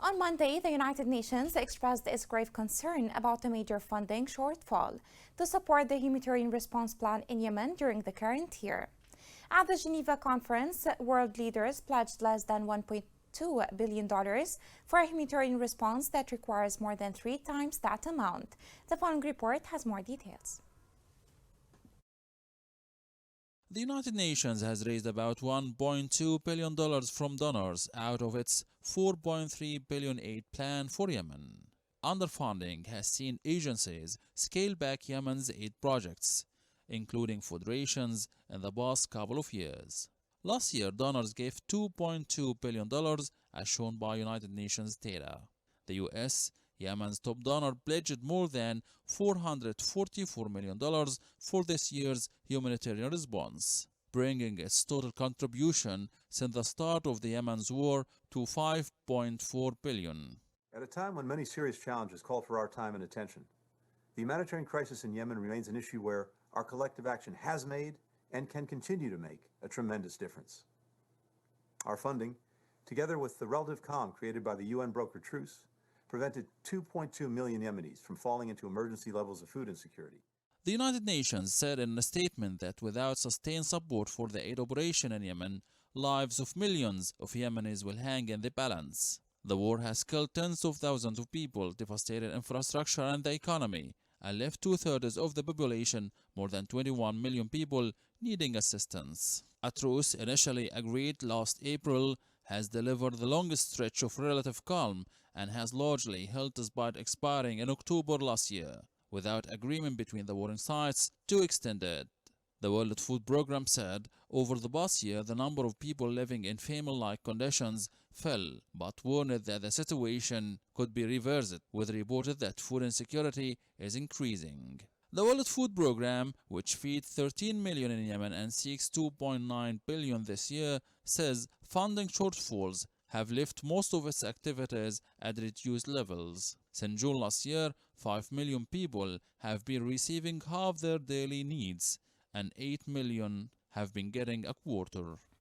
On Monday, the United Nations expressed its grave concern about a major funding shortfall to support the humanitarian response plan in Yemen during the current year. At the Geneva conference, world leaders pledged less than $1.2 billion for a humanitarian response that requires more than 3 times that amount. The following report has more details. The United Nations has raised about $1.2 billion from donors out of its $4.3 billion aid plan for Yemen. Underfunding has seen agencies scale back Yemen's aid projects, including food rations, in the past couple of years. Last year, donors gave $2.2 billion, as shown by United Nations data. The U.S., Yemen's top donor, pledged more than $444 million for this year's humanitarian response, bringing its total contribution since the start of the Yemen's war to $5.4 billion. At a time when many serious challenges call for our time and attention, the humanitarian crisis in Yemen remains an issue where our collective action has made and can continue to make a tremendous difference. Our funding, together with the relative calm created by the UN brokered truce, prevented 2.2 million Yemenis from falling into emergency levels of food insecurity. The United Nations said in a statement that without sustained support for the aid operation in Yemen, lives of millions of Yemenis will hang in the balance. The war has killed tens of thousands of people, devastated infrastructure and the economy, and left 2/3 of the population, more than 21 million people, needing assistance. A truce initially agreed last April has delivered the longest stretch of relative calm and has largely held despite expiring in October last year, without agreement between the warring sides to extend it. The World Food Programme said over the past year the number of people living in famine-like conditions fell, but warned that the situation could be reversed, with reported that food insecurity is increasing. The World Food Programme, which feeds 13 million in Yemen and seeks 2.9 billion this year, says funding shortfalls have left most of its activities at reduced levels. Since June last year, 5 million people have been receiving half their daily needs, and 8 million have been getting a quarter.